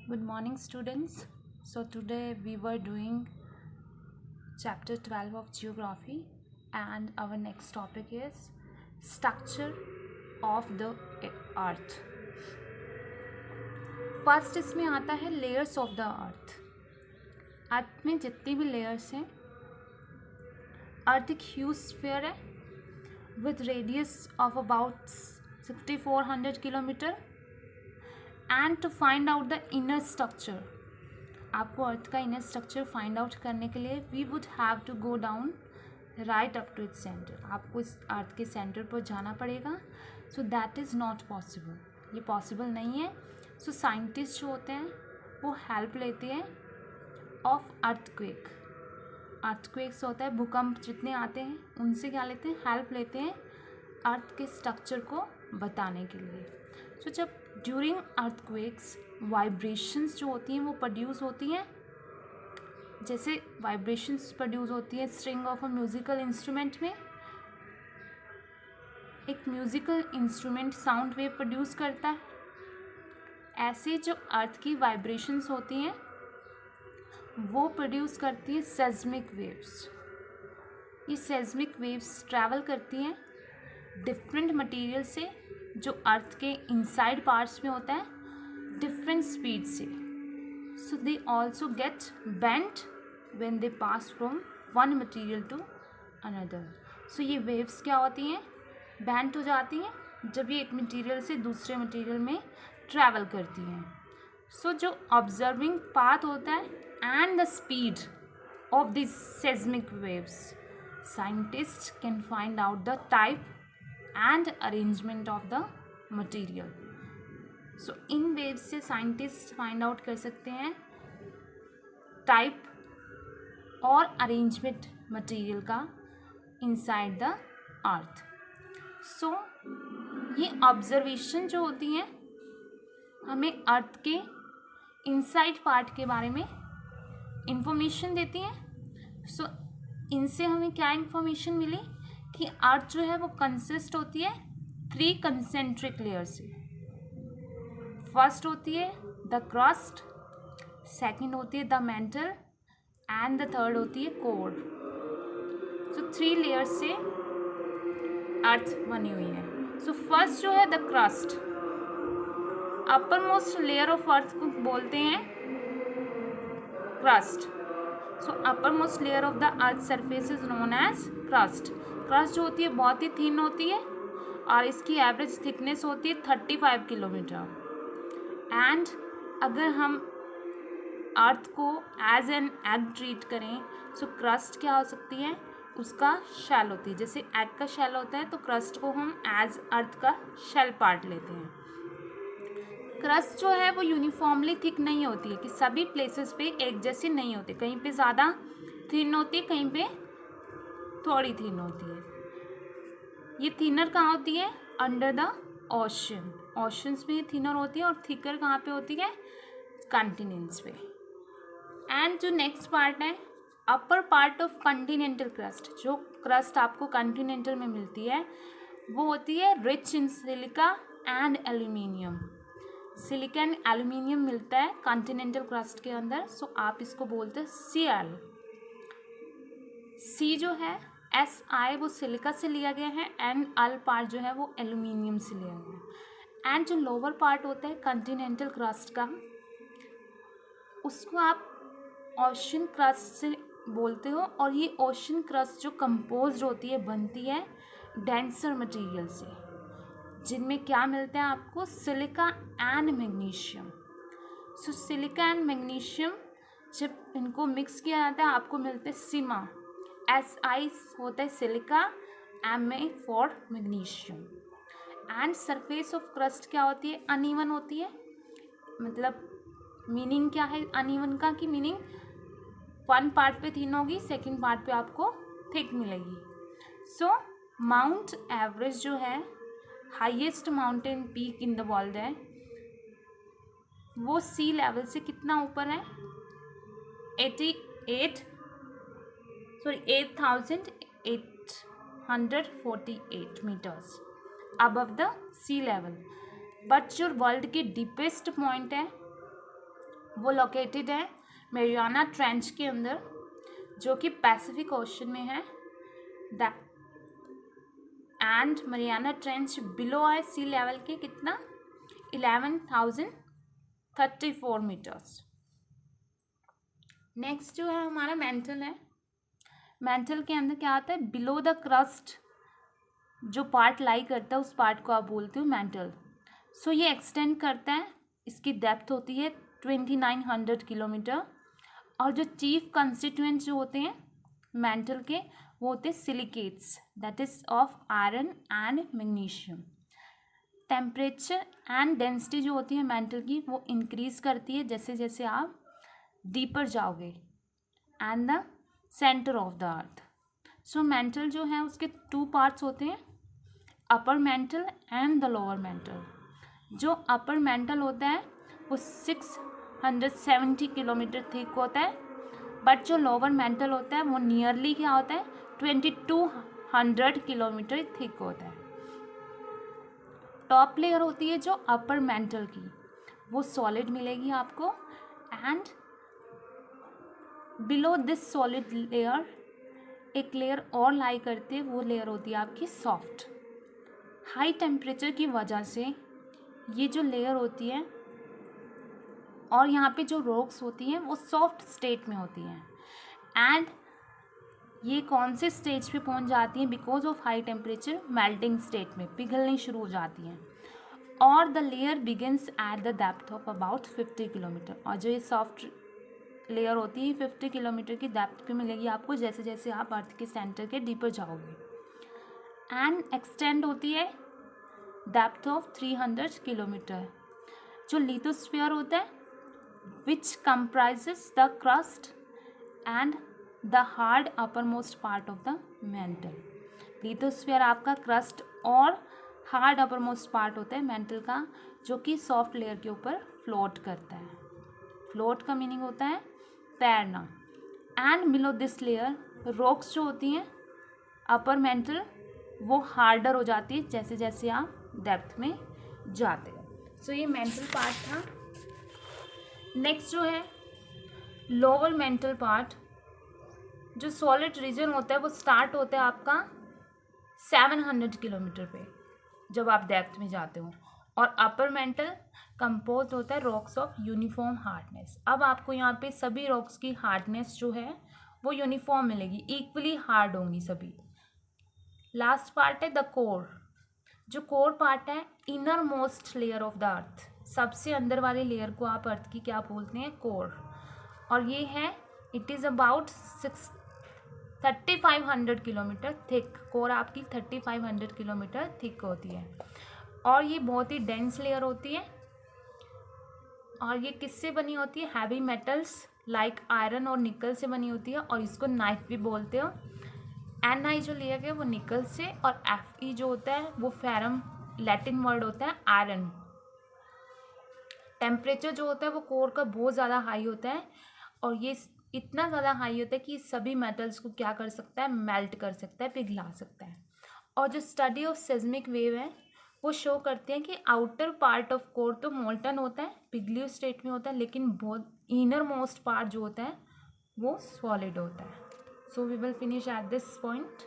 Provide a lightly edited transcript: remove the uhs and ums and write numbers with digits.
Good morning, students. So today we were doing chapter 12 of geography, and our next topic is structure of the earth. First इसमें आता है layers of the अर्थ में जितनी भी layers हैं, earth एक huge sphere है with radius of about 6400 kilometer. And to find out the inner structure, आपको अर्थ का इनर स्ट्रक्चर फाइंड आउट करने के लिए we would have to go down right up to its centre. आपको इस earth के centre पर जाना पड़ेगा. So that is not possible, ये पॉसिबल नहीं है. सो साइंटिस्ट जो होते हैं वो हेल्प लेते हैं ऑफ अर्थक्वेक. अर्थक्वेक्स होता है भूकंप जितने आते हैं उनसे क्या लेते हैं, हेल्प लेते हैं अर्थ के स्ट्रक्चर को बताने के लिए. सो जब ड्यूरिंग अर्थक्वेक्स वाइब्रेशंस जो होती हैं वो प्रोड्यूस होती हैं, जैसे वाइब्रेशंस प्रोड्यूस होती है string of a musical instrument में. एक musical instrument sound wave produce करता है. ऐसे जो अर्थ की वाइब्रेशंस होती हैं वो प्रोड्यूस करती है सेस्मिक वेव्स. ये सेस्मिक वेव्स ट्रैवल करती हैं डिफरेंट मटेरियल से जो अर्थ के इनसाइड पार्ट्स में होता है डिफरेंट स्पीड से. So they also get bent when they pass from one material to another. So ये वेव्स क्या होती हैं, बेंट हो जाती हैं जब ये एक मटेरियल से दूसरे मटेरियल में ट्रैवल करती हैं. सो जो ऑब्जर्विंग पाथ होता है and the speed of this seismic waves, scientist can find out the type and arrangement of the material. So in waves से scientists find out कर सकते हैं type और arrangement material का inside the earth. So ये observation जो होती हैं हमें अर्थ के inside part के बारे में information देती हैं. So इनसे हमें क्या information मिली कि अर्थ जो है वो कंसिस्ट होती है 3 कंसेंट्रिक लेयर से. फर्स्ट होती है द क्रस्ट, सेकंड होती है the mental and the third होती है कोर. सो 3 लेयर से अर्थ बनी हुई है. सो फर्स्ट जो है the crust, upper most layer of earth को बोलते हैं crust. So upper most layer of the earth surface is known as crust. Crust जो होती है बहुत ही थिन होती है और इसकी एवरेज थिकनेस होती है 35 किलोमीटर. एंड अगर हम अर्थ को एज एन एग ट्रीट करें सो क्रस्ट क्या हो सकती है, उसका शेल होती है. जैसे एग का शेल होता है तो क्रस्ट को हम एज अर्थ का शेल पार्ट लेते हैं. क्रस्ट जो है वो यूनिफॉर्मली थिक नहीं होती है कि सभी प्लेसेस पे एक जैसी नहीं होती. कहीं पे ज़्यादा थिन होती है, कहीं पे थोड़ी थिन होती है. ये थिनर कहाँ होती है, अंडर द ओशन. ओशंस में थिनर होती है और थिकर कहाँ पे होती है, कॉन्टिनेंट्स पे. एंड जो नेक्स्ट पार्ट है upper part of continental crust, जो क्रस्ट आपको कॉन्टिनेंटल में मिलती है वो होती है rich in silica and aluminium. Silica and aluminium मिलता है कॉन्टिनेंटल क्रस्ट के अंदर. सो आप इसको बोलते हैं Cl. सी जो है Si वो सिलिका से लिया गया है एंड अल पार्ट जो है वो एल्यूमिनियम से लिया गया है. एंड जो लोअर पार्ट होता है कॉन्टिनेंटल क्रस्ट का उसको आप ओशन क्रस्ट से बोलते हो. और ये ओशन क्रस्ट जो कंपोज्ड होती है बनती है डेंसर मटेरियल से, जिनमें क्या मिलता है आपको, silica and magnesium. So silica and magnesium जब इनको मिक्स किया जाता है आपको मिलते हैं सीमा. Si होता है silica, Ma for magnesium. And surface of crust क्या होती है, अनइवन होती है. मतलब मीनिंग क्या है अनइवन का, कि मीनिंग वन पार्ट पे थिन होगी, सेकंड पार्ट पे आपको थिक मिलेगी. सो माउंट एवरेस्ट जो है highest mountain peak in the world है, वो सी लेवल से कितना ऊपर है, 8,848 meters above the sea level. But जो वर्ल्ड की डीपेस्ट पॉइंट है वो लोकेटेड है मैरियाना ट्रेंच के अंदर, जो कि पैसिफिक ओशन में है। एंड मैरियाना ट्रेंच बिलो है सी लेवल के कितना 11,034 मीटर्स। नेक्स्ट जो है हमारा मेंटल है। मेंटल के अंदर क्या आता है, बिलो द क्रस्ट जो पार्ट लाई करता है उस पार्ट को आप बोलते हो मेंटल। सो ये एक्सटेंड करता है, इसकी डेप्थ होती है 2900 किलोमीटर। और जो चीफ कंस्टिट्यूएंट जो होते हैं मेंटल के वो होते हैं silicates, that is of iron and magnesium. Temperature and density जो होती है मेंटल की वो इंक्रीज करती है जैसे जैसे आप डीपर जाओगे and the centre of the earth. So mental जो है उसके 2 पार्ट्स होते हैं, upper mantle and the lower mental. जो अपर मेंटल होता है वो 670 किलोमीटर थिक होता है, बट जो लोअर मेंटल होता है वो नियरली क्या होता है 2200 किलोमीटर थिक होता है। टॉप लेयर होती है जो अपर मेंटल की वो सॉलिड मिलेगी आपको, and below this solid layer एक लेयर और लाई करती है, वो लेयर होती है आपकी सॉफ्ट। हाई टेम्परेचर की वजह से ये जो लेयर होती है और यहाँ पे जो रॉक्स होती हैं वो सॉफ्ट स्टेट में होती हैं, एंड ये कौन से स्टेज पे पहुँच जाती हैं because of high temperature, melting state में पिघलनी शुरू हो जाती हैं। और the layer begins at the depth of about 50 kilometre. और जो ये सॉफ्ट लेयर होती है 50 किलोमीटर की डेप्थ पे मिलेगी आपको जैसे जैसे आप अर्थ के सेंटर के डीपर जाओगे, एंड एक्सटेंड होती है डेप्थ ऑफ 300 किलोमीटर। जो लिथोस्फीयर होता है विच comprises the crust and the hard upper most part of the mental. Lithosphere आपका क्रस्ट और हार्ड अपर मोस्ट पार्ट होता है मेंटल का, जो कि सॉफ्ट लेयर के ऊपर फ्लोट करता है। फ्लोट का मीनिंग होता है तैरना। And below this layer rocks जो होती हैं अपर मेंटल वो हार्डर हो जाती है जैसे जैसे आप डेप्थ में जाते हो। सो ये मेंटल पार्ट था। नेक्स्ट जो है लोअर मेंटल पार्ट, जो सॉलिड रीजन होता है वो स्टार्ट होता है आपका 700 किलोमीटर पे जब आप डेप्थ में जाते हो, और अपर मेंटल कंपोज होता है रॉक्स ऑफ यूनिफॉर्म हार्डनेस। अब आपको यहाँ पे सभी रॉक्स की हार्डनेस जो है वो यूनिफॉर्म मिलेगी, इक्वली हार्ड होंगी सभी। लास्ट पार्ट है द कोर। जो कोर पार्ट है inner most layer of the अर्थ, सबसे अंदर वाली लेयर को आप अर्थ की क्या बोलते हैं, कोर। और ये है it is about 3500 kilometre thick. Core आपकी 3500 किलोमीटर थिक होती है, और ये बहुत ही डेंस लेयर होती है। और ये किससे बनी होती है, हैवी मेटल्स लाइक आयरन और निकल से बनी होती है, और इसको नाइफ भी बोलते हो। Ni जो लेयर है वो निकल से, और Fe जो होता है वो फेरम लैटिन वर्ड होता है आयरन। टेम्परेचर जो होता है वो कोर का बहुत ज़्यादा हाई होता है, और ये इतना ज़्यादा हाई होता है कि सभी मेटल्स को क्या कर सकता है, मेल्ट कर सकता है, पिघला सकता है। और जो स्टडी ऑफ सेस्मिक वेव है वो शो करते हैं कि आउटर पार्ट ऑफ कोर तो मोल्टन होता है, पिघली स्टेट में होता है, लेकिन बहुत इनर मोस्ट पार्ट जो होता है वो सॉलिड होता है। So we will finish at this point.